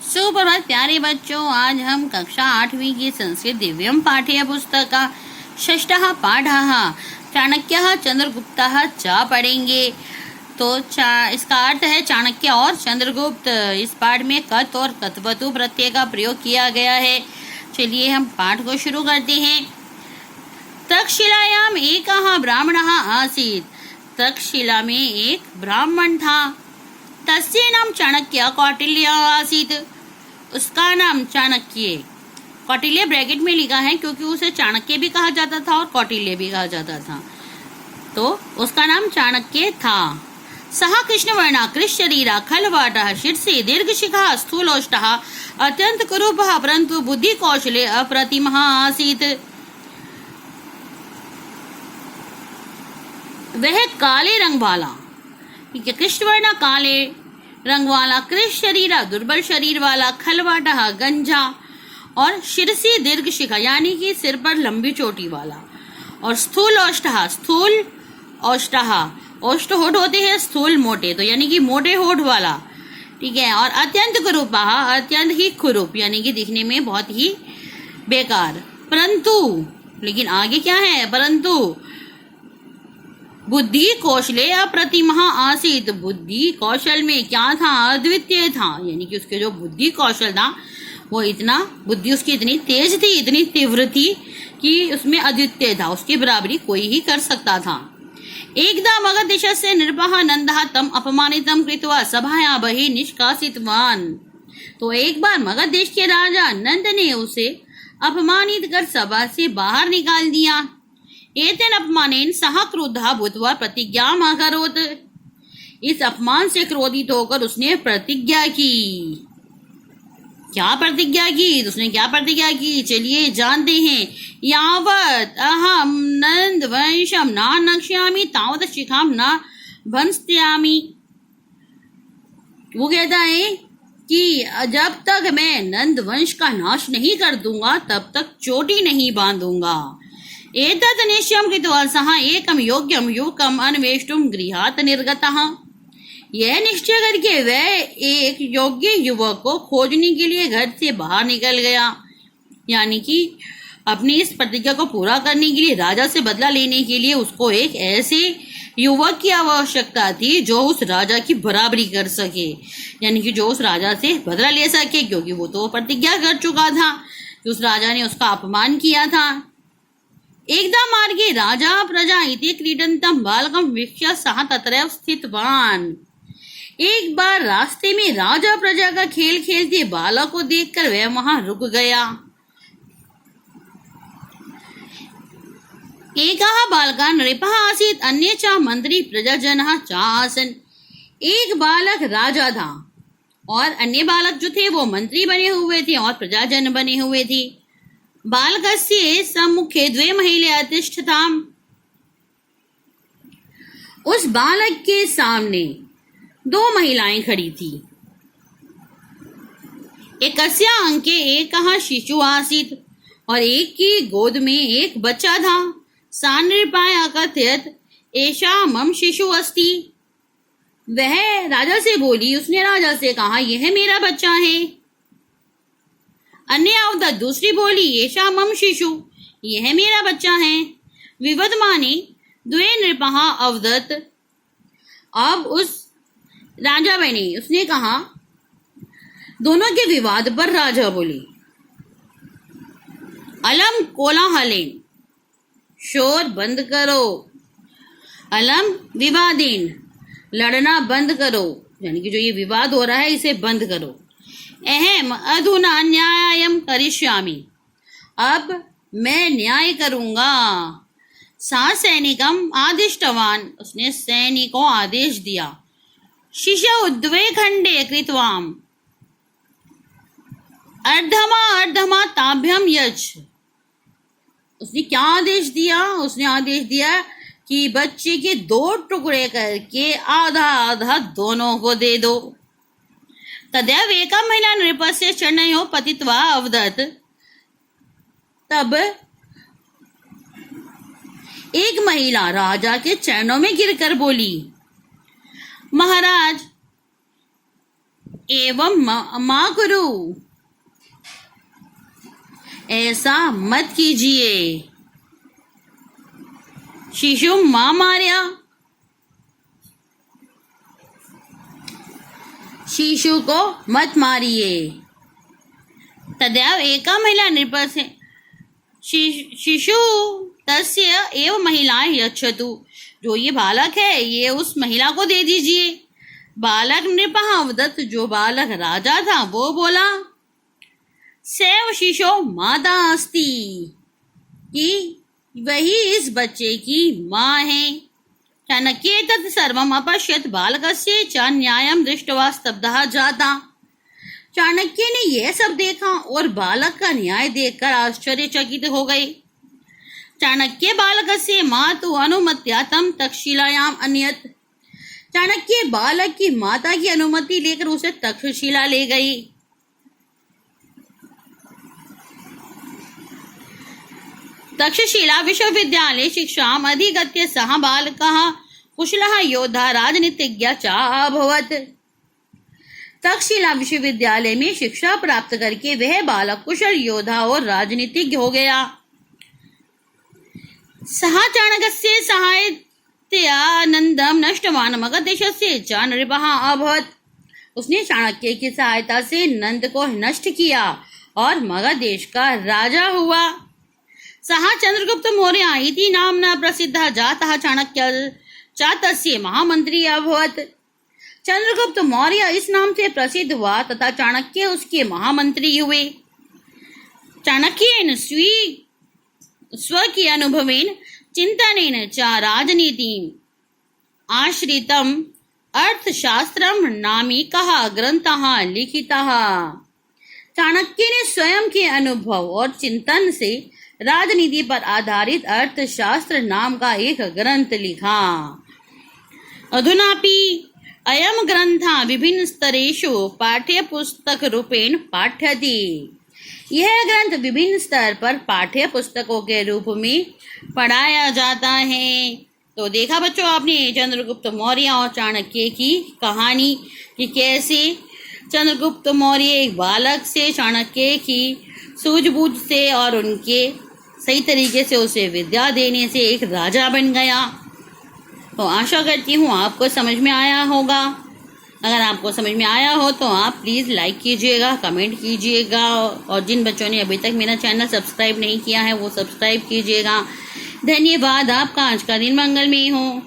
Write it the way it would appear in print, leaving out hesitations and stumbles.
सुप्रभात प्यारे बच्चों, आज हम कक्षा 8वीं की संस्कृत दिव्यम पाठ्य पुस्तक का षष्ठः पाठः चाणक्यः चंद्रगुप्तः च पढ़ेंगे। तो इसका अर्थ है चाणक्य और चंद्रगुप्त। इस पाठ में कत और कतवतु प्रत्यय का प्रयोग किया गया है। चलिए हम पाठ को शुरू करते हैं। तक्षशिलायाम एकः ब्राह्मणः आसीत्। तक्षशिला में एक ब्राह्मण था। तस्य नाम चाणक्य कौटिल्य आसीत्। उसका नाम चाणक्य, कौटिल्य ब्रैकेट में लिखा है क्योंकि उसे चाणक्य भी कहा जाता था और कौटिल्य भी कहा जाता था, तो उसका नाम चाणक्य था। सः कृष्णवर्णाकृ शरीरा खलवाटः शीर्षे दीर्घशिखः स्थूलोष्टः अत्यंत कुरूपः परंतु बुद्धि कौशले अप्रतिमः आसीत्। वह काले रंग वाला, कृष्णवर्ण काले रंग वाला, कृष शरीरा दुर्बल शरीर वाला, खलवाटा गंजा और शिरसी दीर्घ शिखा यानी कि सिर पर लंबी चोटी वाला, और स्थूल औष्ठः, स्थूल औष्ठः, औष्ठ होठ होते हैं स्थूल मोटे, तो यानी कि मोटे होठ वाला, ठीक है। और अत्यंत कुरूपा, अत्यंत ही कुरूप यानी कि दिखने में बहुत ही बेकार, परंतु लेकिन आगे क्या है, परंतु बुद्धि कौशले अप्रतिमः आसीत्। बुद्धि कौशल में क्या था, अद्वितीय था, यानी कि उसके जो बुद्धि कौशल था वो इतना, बुद्धि उसकी इतनी तेज थी, इतनी तीव्र थी कि उसमें अद्वितीय था, उसकी बराबरी कोई ही कर सकता था। एकदा मगधदेशस्य नृपः नंदः तम अपमानितं कृत्वा सभायां बहिः निष्कासितवान्। तो एक बार मगध देश के राजा नंद ने उसे अपमानित कर सभा से बाहर निकाल दिया। एतेन अपमानेन सः क्रुद्धः भूत्वा प्रतिज्ञाम् अकरोत्। इस अपमान से क्रोधित होकर उसने प्रतिज्ञा की। क्या प्रतिज्ञा की, उसने क्या प्रतिज्ञा की, चलिए जानते हैं। यावत् अहम नंद वंशम न नक्ष्यामि तावत् शिखाम न भंस्यामि। वो कहता है कि जब तक मैं नंद वंश का नाश नहीं कर दूंगा तब तक चोटी नहीं बांधूंगा। एतत् निश्चयं कृत्वा सः एकं योग्यं युवकम् अन्वेष्टुं गृहात् निर्गतः। यह निश्चय करके वह एक योग्य युवक को खोजने के लिए घर से बाहर निकल गया। यानी कि अपनी इस प्रतिज्ञा को पूरा करने के लिए, राजा से बदला लेने के लिए उसको एक ऐसे युवक की आवश्यकता थी जो उस राजा की बराबरी कर सके, यानी कि जो उस राजा से बदला ले सके, क्योंकि वो तो प्रतिज्ञा कर चुका था कि उस राजा ने उसका अपमान किया था। एकदा मार्गे राजा प्रजा इति क्रीडन्तं बालकं वीक्ष्य सः तत्रैव स्थितवान्। एक बार रास्ते में राजा प्रजा का खेल खेलते बालक को देखकर वह वहां रुक गया। एकः बालकः नृपः आसीत् अन्ये च मंत्री प्रजाजनः च आसन्। एक बालक राजा था और अन्य बालक जो थे वो मंत्री बने हुए थे और प्रजाजन बने हुए थे। बालकस्य सम्मुखे द्वे महिलाः तिष्ठताम्। उस बालक के सामने दो महिलाएं खड़ी थी। एकस्या अंके एकः शिशु आसीत् और एक की गोद में एक बच्चा था। सा नृपाय अकथयत् एषा मम शिशु अस्ति। वह राजा से बोली, उसने राजा से कहा यह मेरा बच्चा है। अन्य अवदत, दूसरी बोली एषा मम शिशु, यह मेरा बच्चा है। विवदमाने द्वे नृपः अवदत। अब उस राजा बने, उसने कहा, दोनों के विवाद पर राजा बोले, अलम कोलाहलेन, शोर बंद करो, अलम विवादेन, लड़ना बंद करो, यानी कि जो ये विवाद हो रहा है इसे बंद करो। अहम अधुना न्यायम करिष्यामि, अब मैं न्याय करूंगा। सा सैनिकम आदिष्टवान, उसने सैनिक को आदेश दिया। शिशौ द्वे खंडे कृत्वाम अर्धमा अर्धमा ताभ्यम यच। उसने क्या आदेश दिया, उसने आदेश दिया कि बच्चे के दो टुकड़े करके आधा आधा दोनों को दे दो। तदैव एका महिला नृपस्य चरणयोः पतित्वा अवदत्। तब एक महिला राजा के चरणों में गिरकर बोली, महाराज एवं माँ गुरु, ऐसा मत कीजिए। शिशु माँ मार्या, शिशु को मत मारिए। तदैव एका महिला नृपस्य शिशु तस्य एव महिलाएं यच्छतु, जो ये बालक है ये उस महिला को दे दीजिए। बालक नृपः अवदत्, जो बालक राजा था वो बोला, सैव शिशो माता अस्ति, कि वही इस बच्चे की माँ है। चाणक्ये तत् सर्वम् अपश्यत् बालकस्य च न्यायं दृष्ट्वा स्तब्धः जाता। चाणक्य ने यह सब देखा और बालक का न्याय देखकर आश्चर्यचकित हो गए। चाणक्य बालकस्य मातु अनुमत्या तं तक्षशिलायाम् अन्यत्। चाणक्य बालक की माता की अनुमति लेकर उसे तक्षशिला ले गई। तक्षशिला विश्वविद्यालये शिक्षाम् अधिगत्य सः बालकः कुशलः योद्धा राजनीतिज्ञः च अभवत्। तक्षशिला विश्वविद्यालय में शिक्षा प्राप्त करके वह बालक कुशल योद्धा और राजनीतिज्ञ हो गया। सः चाणक्यस्य सहायतया नष्टवान् मगधदेशस्य च नृपः अभवत्। उसने चाणक्य की सहायता से नंद को नष्ट किया और मगध देश का राजा हुआ। सः चंद्रगुप्त मौर्य इति नाम्ना प्रसिद्धः जातः चाणक्य च तस्य महामंत्री अभवत्। चंद्रगुप्त मौर्य इस नाम से प्रसिद्ध हुआ तथा चाणक्य उसके महामंत्री हुए। चाणक्येन स्वकीय अनुभवेन चिंतनेन च राजनीतिम् आश्रितम् अर्थशास्त्रम् नामिकः ग्रंथः लिखितः। चाणक्य ने स्वयं के अनुभव और चिंतन से राजनीति पर आधारित अर्थशास्त्र नाम का एक ग्रंथ लिखा। अधुनापि अयम ग्रंथः विभिन्न स्तरेषु पाठ्य पुस्तक रूपेण पाठ्यते। यह ग्रंथ विभिन्न स्तर पर पाठ्य पुस्तकों के रूप में पढ़ाया जाता है। तो देखा बच्चों आपने चंद्रगुप्त मौर्य और चाणक्य की कहानी कि कैसे चंद्रगुप्त मौर्य एक बालक से चाणक्य की सूझबूझ से और उनके सही तरीके से उसे विद्या देने से एक राजा बन गया। तो आशा करती हूँ आपको समझ में आया होगा। अगर आपको समझ में आया हो तो आप प्लीज़ लाइक कीजिएगा, कमेंट कीजिएगा और जिन बच्चों ने अभी तक मेरा चैनल सब्सक्राइब नहीं किया है वो सब्सक्राइब कीजिएगा। धन्यवाद। आपका आज का दिन मंगलमय हो।